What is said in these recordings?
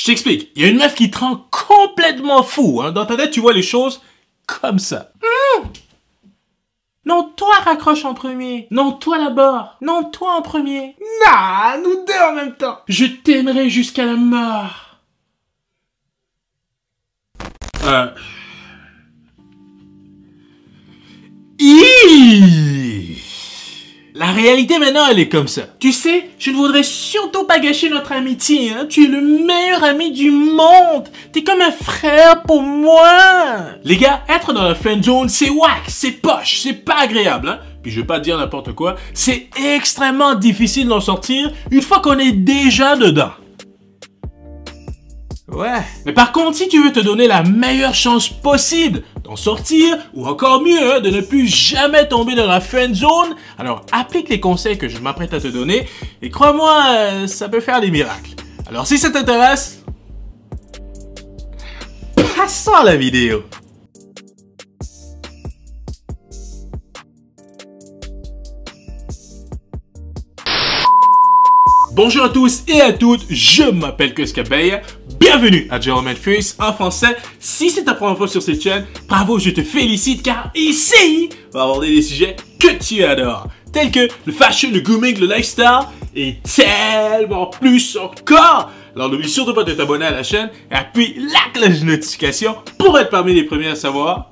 Je t'explique. Il y a une meuf qui te rend complètement fou. Hein. Dans ta tête, tu vois les choses comme ça. Non, toi raccroche en premier. Non, toi d'abord. Non, toi en premier. Non, nous deux en même temps. Je t'aimerai jusqu'à la mort. La réalité maintenant, elle est comme ça. Tu sais, je ne voudrais surtout pas gâcher notre amitié. Hein? Tu es le meilleur ami du monde. T'es comme un frère pour moi. Les gars, être dans la friend zone, c'est whack, c'est poche, c'est pas agréable. Hein? Puis je vais pas dire n'importe quoi. C'est extrêmement difficile d'en sortir une fois qu'on est déjà dedans. Ouais. Mais par contre, si tu veux te donner la meilleure chance possible d'en sortir, ou encore mieux, hein, de ne plus jamais tomber dans la friend zone, alors applique les conseils que je m'apprête à te donner, et crois-moi, ça peut faire des miracles. Alors si ça t'intéresse, passons à la vidéo. Bonjour à tous et à toutes, je m'appelle Kuskabeya. Bienvenue à Gentleman Face en français. Si c'est ta première fois sur cette chaîne, bravo, je te félicite car ici, on va aborder des sujets que tu adores, tels que le fashion, le grooming, le lifestyle et tellement plus encore. Alors n'oublie surtout pas de t'abonner à la chaîne et appuie la cloche de notification pour être parmi les premiers à savoir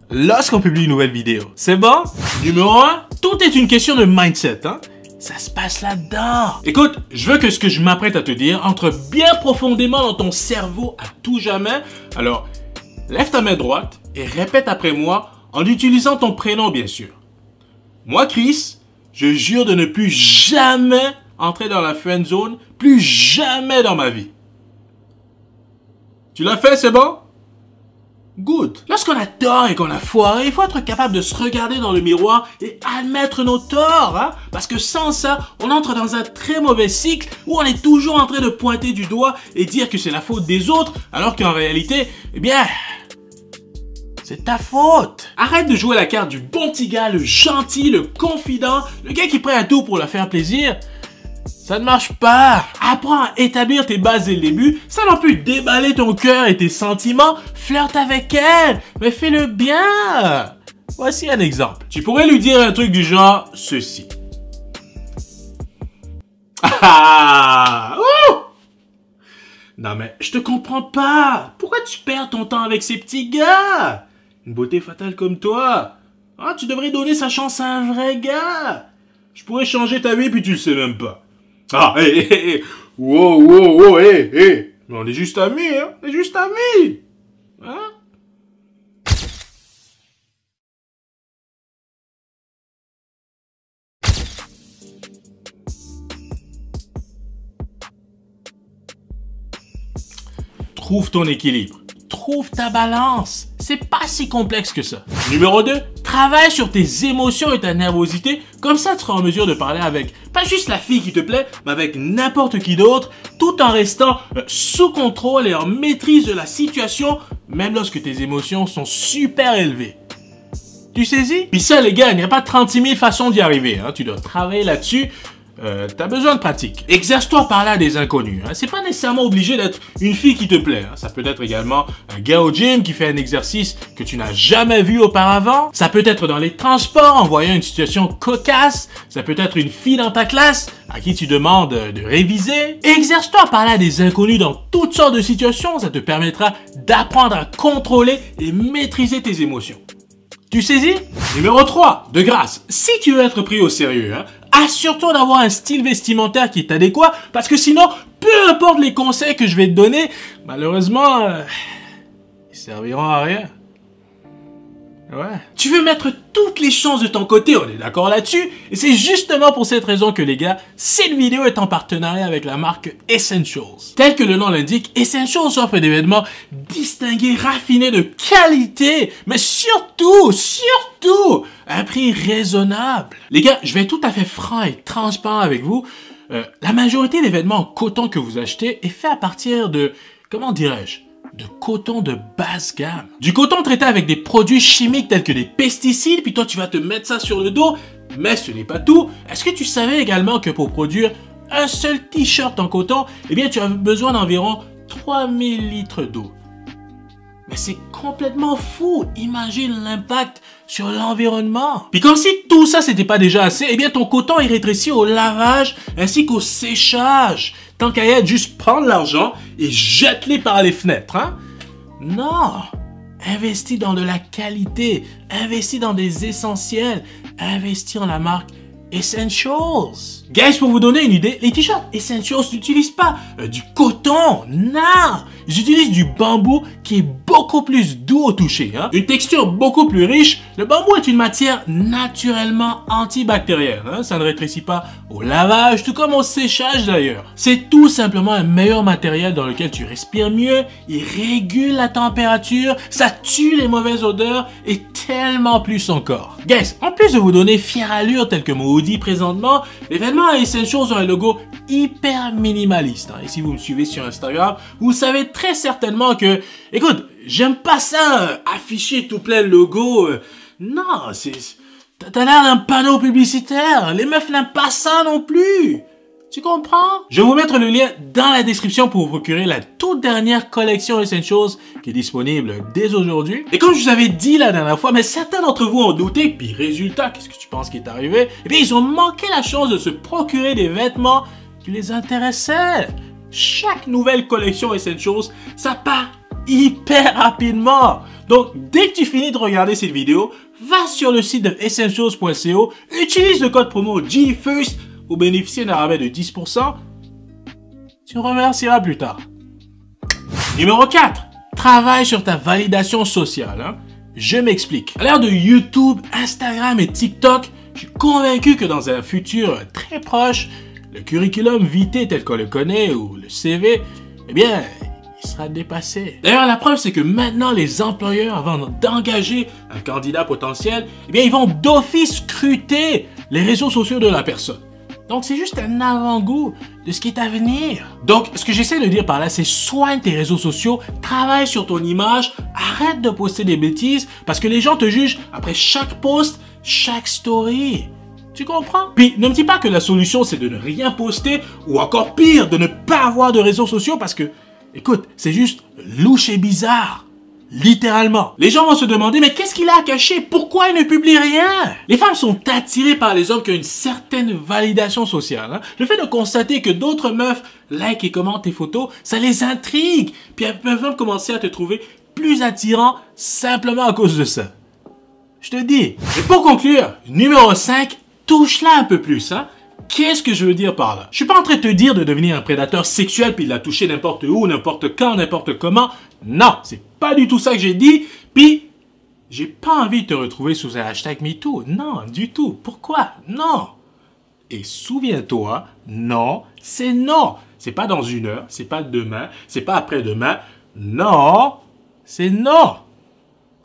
lorsqu'on publie une nouvelle vidéo. C'est bon? Numéro 1, tout est une question de mindset, hein? Ça se passe là-dedans. Écoute, je veux que ce que je m'apprête à te dire entre bien profondément dans ton cerveau à tout jamais. Alors, lève ta main droite et répète après moi en utilisant ton prénom, bien sûr. Moi, Chris, je jure de ne plus jamais entrer dans la friend zone, plus jamais dans ma vie. Tu l'as fait, c'est bon? Good. Lorsqu'on a tort et qu'on a foiré, il faut être capable de se regarder dans le miroir et admettre nos torts, hein? Parce que sans ça, on entre dans un très mauvais cycle où on est toujours en train de pointer du doigt et dire que c'est la faute des autres, alors qu'en réalité, eh bien, c'est ta faute. Arrête de jouer la carte du bon petit gars, le gentil, le confident, le gars qui est prêt à tout pour leur faire plaisir. Ça ne marche pas. Apprends à établir tes bases dès le début. Ça non plus déballer ton cœur et tes sentiments. Flirte avec elle, mais fais-le bien. Voici un exemple. Tu pourrais lui dire un truc du genre ceci. Ah! Ouh! Non mais je te comprends pas. Pourquoi tu perds ton temps avec ces petits gars? Une beauté fatale comme toi. Ah, tu devrais donner sa chance à un vrai gars. Je pourrais changer ta vie puis tu le sais même pas. Ah, hé, wow, hé. Mais on est juste amis, hein. On est juste amis. Hein? Trouve ton équilibre. Trouve ta balance. C'est pas si complexe que ça. Numéro 2, travaille sur tes émotions et ta nervosité. Comme ça, tu seras en mesure de parler avec pas juste la fille qui te plaît, mais avec n'importe qui d'autre, tout en restant sous contrôle et en maîtrise de la situation, même lorsque tes émotions sont super élevées. Tu saisis? Puis ça, les gars, il n'y a pas 36 000 façons d'y arriver. Hein. Tu dois travailler là-dessus. T'as besoin de pratique. Exerce-toi à parler à des inconnus. Hein. C'est pas nécessairement obligé d'être une fille qui te plaît. Hein. Ça peut être également un gars au gym qui fait un exercice que tu n'as jamais vu auparavant. Ça peut être dans les transports en voyant une situation cocasse. Ça peut être une fille dans ta classe à qui tu demandes de réviser. Exerce-toi à parler à des inconnus dans toutes sortes de situations. Ça te permettra d'apprendre à contrôler et maîtriser tes émotions. Tu saisis? Numéro 3, de grâce, si tu veux être pris au sérieux, hein, assure-toi d'avoir un style vestimentaire qui est adéquat, parce que sinon, peu importe les conseils que je vais te donner, malheureusement, ils serviront à rien. Ouais. Tu veux mettre toutes les chances de ton côté, on est d'accord là-dessus? Et c'est justement pour cette raison que les gars, cette vidéo est en partenariat avec la marque Essentials. Tel que le nom l'indique, Essentials offre des vêtements distingués, raffinés, de qualité, mais surtout, à un prix raisonnable. Les gars, je vais être tout à fait franc et transparent avec vous. La majorité des vêtements en coton que vous achetez est fait à partir de, comment dirais-je, de coton de basse gamme. Du coton traité avec des produits chimiques tels que des pesticides, puis toi tu vas te mettre ça sur le dos, mais ce n'est pas tout. Est-ce que tu savais également que pour produire un seul t-shirt en coton, eh bien tu as besoin d'environ 3000 litres d'eau. Mais c'est complètement fou. Imagine l'impact sur l'environnement. Puis comme si tout ça c'était pas déjà assez, eh bien ton coton est rétréci au lavage ainsi qu'au séchage. Tant qu'à y être, juste prendre l'argent et jette-les par les fenêtres, hein? Non. Investis dans de la qualité, investis dans des essentiels, investis en la marque Essentials. Guys, pour vous donner une idée, les t-shirts Essentials n'utilisent pas du coton, non. Ils utilisent du bambou qui est beaucoup plus doux au toucher, hein? Une texture beaucoup plus riche. Le bambou est une matière naturellement antibactérienne, hein? Ça ne rétrécit pas au lavage, tout comme au séchage d'ailleurs. C'est tout simplement un meilleur matériel dans lequel tu respires mieux, il régule la température, ça tue les mauvaises odeurs et tellement plus encore. Guys, en plus de vous donner fière allure tel que Mo dit présentement, l'événement Essentials a un logo hyper minimaliste, hein? Et si vous me suivez sur Instagram, vous savez très certainement que, écoute, j'aime pas ça, afficher tout plein de logos. Non, t'as l'air d'un panneau publicitaire. Les meufs n'aiment pas ça non plus. Tu comprends? Je vais vous mettre le lien dans la description pour vous procurer la toute dernière collection Essentials qui est disponible dès aujourd'hui. Et comme je vous avais dit la dernière fois, mais certains d'entre vous ont douté, puis résultat, qu'est-ce que tu penses qui est arrivé? Eh bien, ils ont manqué la chance de se procurer des vêtements qui les intéressaient. Chaque nouvelle collection Essentials, ça part hyper rapidement. Donc, dès que tu finis de regarder cette vidéo, va sur le site de essentials.co, utilise le code promo GFIRST pour bénéficier d'un rabais de 10%. Tu remercieras plus tard. Numéro 4. Travaille sur ta validation sociale. Hein? Je m'explique. À l'ère de YouTube, Instagram et TikTok, je suis convaincu que dans un futur très proche, le curriculum vitae tel qu'on le connaît ou le CV, eh bien, il sera dépassé. D'ailleurs, la preuve, c'est que maintenant, les employeurs, avant d'engager un candidat potentiel, eh bien, ils vont d'office scruter les réseaux sociaux de la personne. Donc, c'est juste un avant-goût de ce qui est à venir. Donc, ce que j'essaie de dire par là, c'est soigne tes réseaux sociaux, travaille sur ton image, arrête de poster des bêtises, parce que les gens te jugent après chaque post, chaque story. Tu comprends? Puis, ne me dis pas que la solution, c'est de ne rien poster, ou encore pire, de ne pas avoir de réseaux sociaux, parce que, écoute, c'est juste louche et bizarre. Littéralement. Les gens vont se demander, mais qu'est-ce qu'il a à cacher? Pourquoi il ne publie rien? Les femmes sont attirées par les hommes qui ont une certaine validation sociale. Hein? Le fait de constater que d'autres meufs like et commentent tes photos, ça les intrigue. Puis elles peuvent même commencer à te trouver plus attirant simplement à cause de ça. Je te dis. Et pour conclure, numéro 5, touche-la un peu plus. Hein? Qu'est-ce que je veux dire par là? Je suis pas en train de te dire de devenir un prédateur sexuel puis de la toucher n'importe où, n'importe quand, n'importe comment. Non, c'est pas du tout ça que j'ai dit. Puis, j'ai pas envie de te retrouver sous un hashtag MeToo. Non, du tout. Pourquoi? Non. Et souviens-toi, non, c'est non. C'est pas dans 1 heure, c'est pas demain, c'est pas après-demain. Non, c'est non.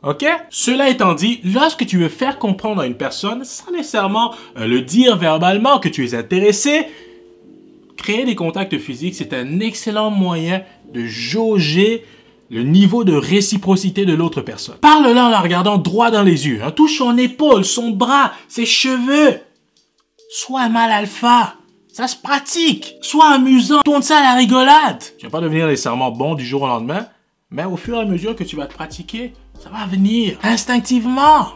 Ok? Cela étant dit, lorsque tu veux faire comprendre à une personne, sans nécessairement le dire verbalement que tu es intéressé, créer des contacts physiques, c'est un excellent moyen de jauger le niveau de réciprocité de l'autre personne. Parle-là en la regardant droit dans les yeux. Hein? Touche son épaule, son bras, ses cheveux. Sois un mâle alpha. Ça se pratique. Sois amusant. Tourne ça à la rigolade. Tu vas pas devenir nécessairement bon du jour au lendemain, mais au fur et à mesure que tu vas te pratiquer, ça va venir instinctivement.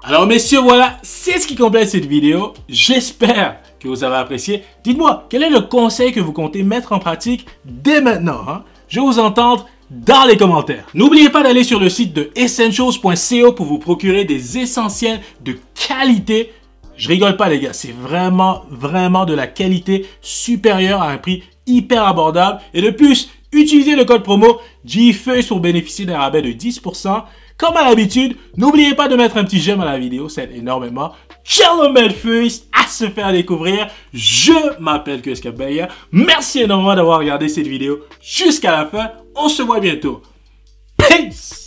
Alors messieurs, voilà, c'est ce qui complète cette vidéo. J'espère que vous avez apprécié. Dites-moi, quel est le conseil que vous comptez mettre en pratique dès maintenant? Hein? Je veux vous entendre dans les commentaires. N'oubliez pas d'aller sur le site de essentials.co pour vous procurer des essentiels de qualité. Je rigole pas les gars, c'est vraiment de la qualité supérieure à un prix hyper abordable. Et de plus, utilisez le code promo GFIRST pour bénéficier d'un rabais de 10%. Comme à l'habitude, n'oubliez pas de mettre un petit j'aime à la vidéo, ça aide énormément. Ciao First, à se faire découvrir. Je m'appelle Keska Beya. Merci énormément d'avoir regardé cette vidéo jusqu'à la fin. On se voit bientôt. Peace!